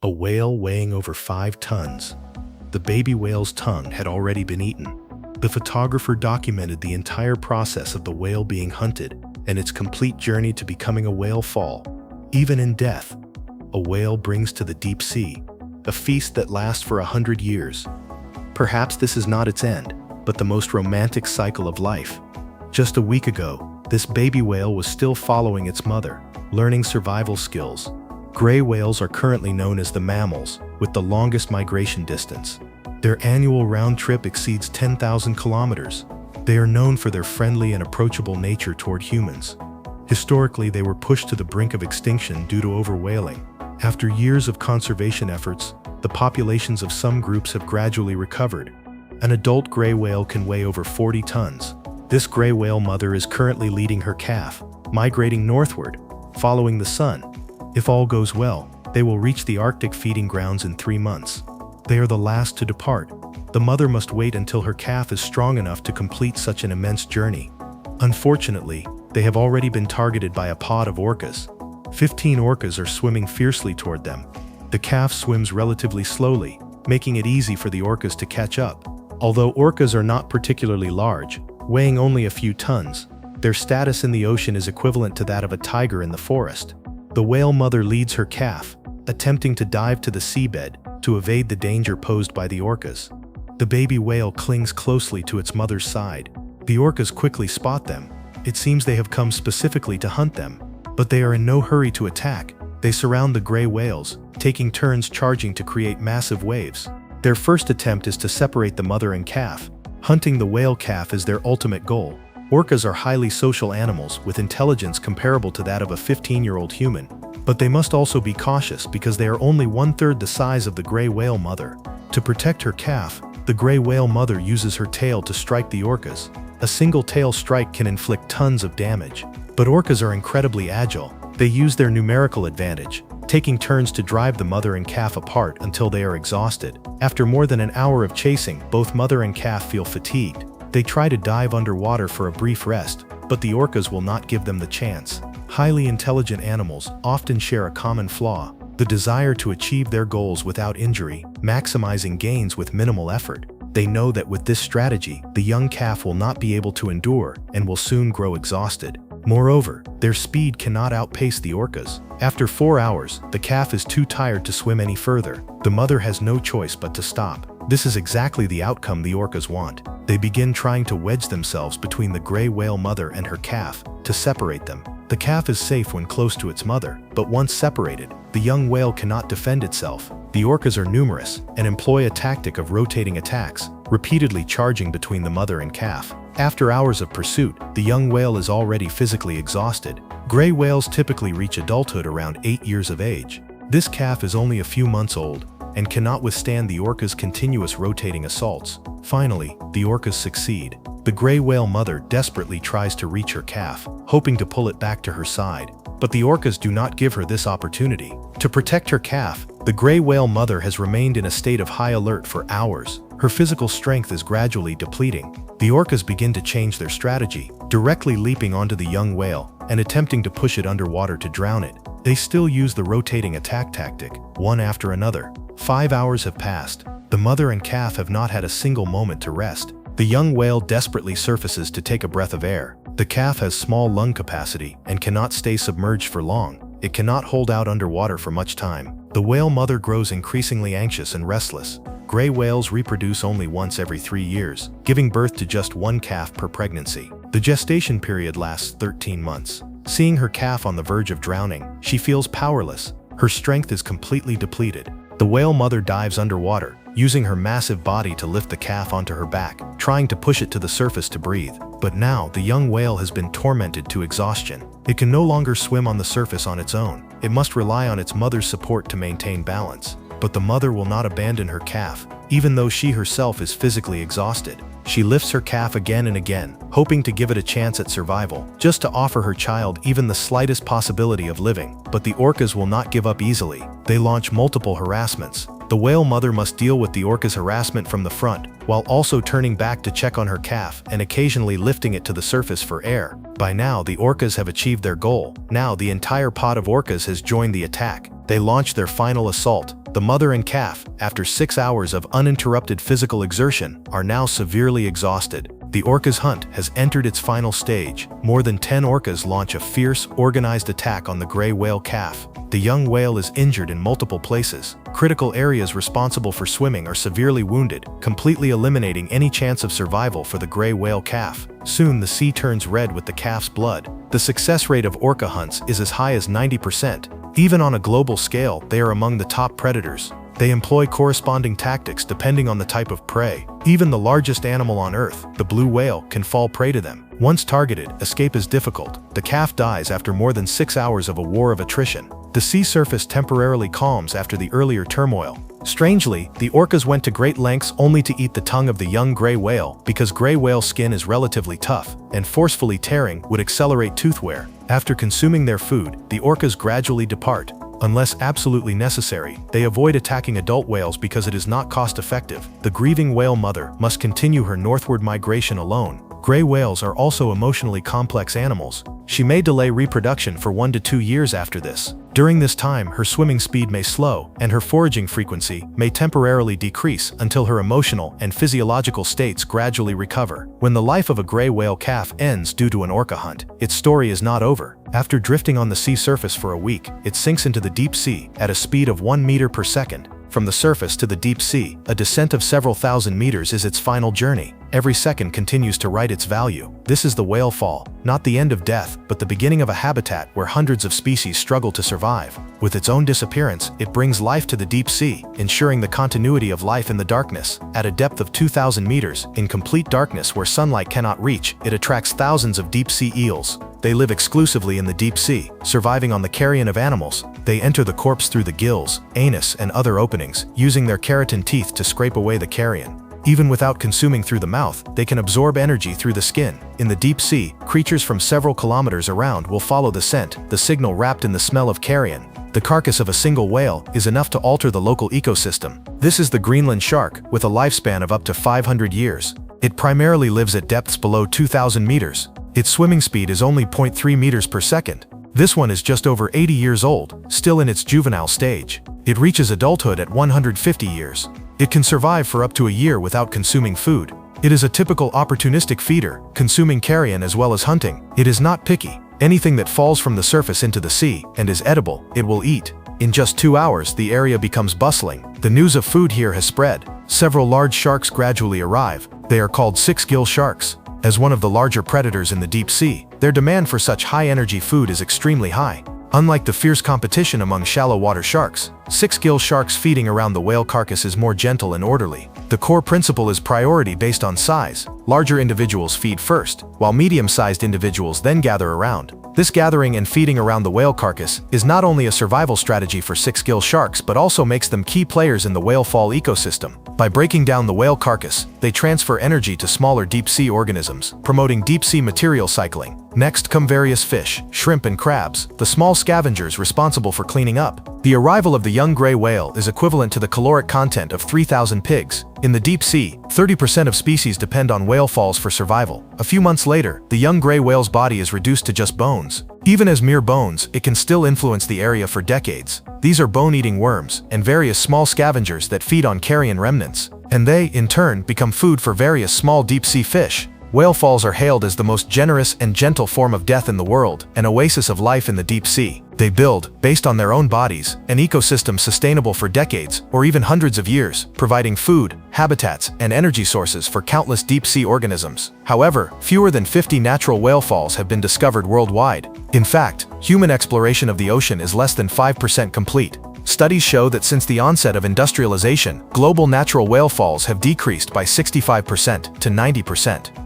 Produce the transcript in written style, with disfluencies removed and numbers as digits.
A whale weighing over 5 tons. The baby whale's tongue had already been eaten. The photographer documented the entire process of the whale being hunted and its complete journey to becoming a whale fall. Even in death, a whale brings to the deep sea a feast that lasts for 100 years. Perhaps this is not its end, but the most romantic cycle of life. Just a week ago, this baby whale was still following its mother, learning survival skills. Gray whales are currently known as the mammals, with the longest migration distance. Their annual round trip exceeds 10,000 kilometers. They are known for their friendly and approachable nature toward humans. Historically, they were pushed to the brink of extinction due to overwhaling. After years of conservation efforts, the populations of some groups have gradually recovered. An adult gray whale can weigh over 40 tons. This gray whale mother is currently leading her calf, migrating northward, following the sun. If all goes well, they will reach the Arctic feeding grounds in 3 months. They are the last to depart. The mother must wait until her calf is strong enough to complete such an immense journey. Unfortunately, they have already been targeted by a pod of orcas. 15 orcas are swimming fiercely toward them. The calf swims relatively slowly, making it easy for the orcas to catch up. Although orcas are not particularly large, weighing only a few tons, their status in the ocean is equivalent to that of a tiger in the forest. The whale mother leads her calf, attempting to dive to the seabed to evade the danger posed by the orcas. The baby whale clings closely to its mother's side. The orcas quickly spot them. It seems they have come specifically to hunt them, but they are in no hurry to attack. They surround the gray whales, taking turns charging to create massive waves. Their first attempt is to separate the mother and calf. Hunting the whale calf is their ultimate goal. Orcas are highly social animals with intelligence comparable to that of a 15-year-old human, but they must also be cautious because they are only 1/3 the size of the gray whale mother. To protect her calf, the gray whale mother uses her tail to strike the orcas. A single tail strike can inflict tons of damage. But orcas are incredibly agile. They use their numerical advantage, taking turns to drive the mother and calf apart until they are exhausted. After more than an hour of chasing, both mother and calf feel fatigued. They try to dive underwater for a brief rest, but the orcas will not give them the chance. Highly intelligent animals often share a common flaw: the desire to achieve their goals without injury, maximizing gains with minimal effort. They know that with this strategy, the young calf will not be able to endure and will soon grow exhausted. Moreover, their speed cannot outpace the orcas. After 4 hours, the calf is too tired to swim any further. The mother has no choice but to stop. This is exactly the outcome the orcas want. They begin trying to wedge themselves between the gray whale mother and her calf to separate them. The calf is safe when close to its mother, but once separated, the young whale cannot defend itself. The orcas are numerous and employ a tactic of rotating attacks, repeatedly charging between the mother and calf. After hours of pursuit, the young whale is already physically exhausted. Gray whales typically reach adulthood around 8 years of age. This calf is only a few months old and cannot withstand the orca's continuous rotating assaults. Finally, the orcas succeed. The gray whale mother desperately tries to reach her calf, hoping to pull it back to her side, but the orcas do not give her this opportunity. To protect her calf, the gray whale mother has remained in a state of high alert for hours. Her physical strength is gradually depleting. The orcas begin to change their strategy, directly leaping onto the young whale and attempting to push it underwater to drown it. They still use the rotating attack tactic, one after another. 5 hours have passed. The mother and calf have not had a single moment to rest. The young whale desperately surfaces to take a breath of air. The calf has small lung capacity and cannot stay submerged for long. It cannot hold out underwater for much time. The whale mother grows increasingly anxious and restless. Gray whales reproduce only once every 3 years, giving birth to just 1 calf per pregnancy. The gestation period lasts 13 months. Seeing her calf on the verge of drowning, she feels powerless. Her strength is completely depleted. The whale mother dives underwater, using her massive body to lift the calf onto her back, trying to push it to the surface to breathe. But now, the young whale has been tormented to exhaustion. It can no longer swim on the surface on its own. It must rely on its mother's support to maintain balance. But the mother will not abandon her calf, even though she herself is physically exhausted. She lifts her calf again and again, hoping to give it a chance at survival, just to offer her child even the slightest possibility of living. But the orcas will not give up easily. They launch multiple harassments. The whale mother must deal with the orca's harassment from the front, while also turning back to check on her calf and occasionally lifting it to the surface for air. By now, the orcas have achieved their goal. Now, the entire pod of orcas has joined the attack. They launch their final assault. The mother and calf, after 6 hours of uninterrupted physical exertion, are now severely exhausted. The orca's hunt has entered its final stage. More than 10 orcas launch a fierce, organized attack on the gray whale calf. The young whale is injured in multiple places. Critical areas responsible for swimming are severely wounded, completely eliminating any chance of survival for the gray whale calf. Soon the sea turns red with the calf's blood. The success rate of orca hunts is as high as 90%. Even on a global scale, they are among the top predators. They employ corresponding tactics depending on the type of prey. Even the largest animal on Earth, the blue whale, can fall prey to them. Once targeted, escape is difficult. The calf dies after more than 6 hours of a war of attrition. The sea surface temporarily calms after the earlier turmoil. Strangely, the orcas went to great lengths only to eat the tongue of the young gray whale because gray whale skin is relatively tough, and forcefully tearing would accelerate tooth wear. After consuming their food, the orcas gradually depart. Unless absolutely necessary, they avoid attacking adult whales because it is not cost-effective. The grieving whale mother must continue her northward migration alone. Gray whales are also emotionally complex animals. She may delay reproduction for 1 to 2 years after this. During this time, her swimming speed may slow, and her foraging frequency may temporarily decrease until her emotional and physiological states gradually recover. When the life of a gray whale calf ends due to an orca hunt, its story is not over. After drifting on the sea surface for a week, it sinks into the deep sea at a speed of 1 meter per second. From the surface to the deep sea, a descent of several thousand meters is its final journey. Every second continues to write its value. This is the whale fall, not the end of death, but the beginning of a habitat where hundreds of species struggle to survive. With its own disappearance, it brings life to the deep sea, ensuring the continuity of life in the darkness. At a depth of 2,000 meters, in complete darkness where sunlight cannot reach, it attracts thousands of deep-sea eels. They live exclusively in the deep sea, surviving on the carrion of animals. They enter the corpse through the gills, anus, and other openings, using their keratin teeth to scrape away the carrion. Even without consuming through the mouth, they can absorb energy through the skin. In the deep sea, creatures from several kilometers around will follow the scent, the signal wrapped in the smell of carrion. The carcass of a single whale is enough to alter the local ecosystem. This is the Greenland shark, with a lifespan of up to 500 years. It primarily lives at depths below 2,000 meters. Its swimming speed is only 0.3 meters per second. This one is just over 80 years old, still in its juvenile stage. It reaches adulthood at 150 years. It can survive for up to a year without consuming food. It is a typical opportunistic feeder, consuming carrion as well as hunting. It is not picky. Anything that falls from the surface into the sea and is edible, it will eat. In just 2 hours, the area becomes bustling. The news of food here has spread. Several large sharks gradually arrive. They are called six-gill sharks. As one of the larger predators in the deep sea, their demand for such high-energy food is extremely high. Unlike the fierce competition among shallow water sharks, six-gill sharks feeding around the whale carcass is more gentle and orderly. The core principle is priority based on size. Larger individuals feed first, while medium-sized individuals then gather around. This gathering and feeding around the whale carcass is not only a survival strategy for six-gill sharks but also makes them key players in the whale fall ecosystem. By breaking down the whale carcass, they transfer energy to smaller deep-sea organisms, promoting deep-sea material cycling. Next come various fish, shrimp and crabs, the small scavengers responsible for cleaning up. The arrival of the young gray whale is equivalent to the caloric content of 3,000 pigs. In the deep sea, 30% of species depend on whale falls for survival. A few months later, the young gray whale's body is reduced to just bones. Even as mere bones, it can still influence the area for decades. These are bone-eating worms and various small scavengers that feed on carrion remnants. And they, in turn, become food for various small deep-sea fish. Whale falls are hailed as the most generous and gentle form of death in the world, an oasis of life in the deep sea. They build, based on their own bodies, an ecosystem sustainable for decades or even hundreds of years, providing food, habitats, and energy sources for countless deep-sea organisms. However, fewer than 50 natural whale falls have been discovered worldwide. In fact, human exploration of the ocean is less than 5% complete. Studies show that since the onset of industrialization, global natural whale falls have decreased by 65% to 90%.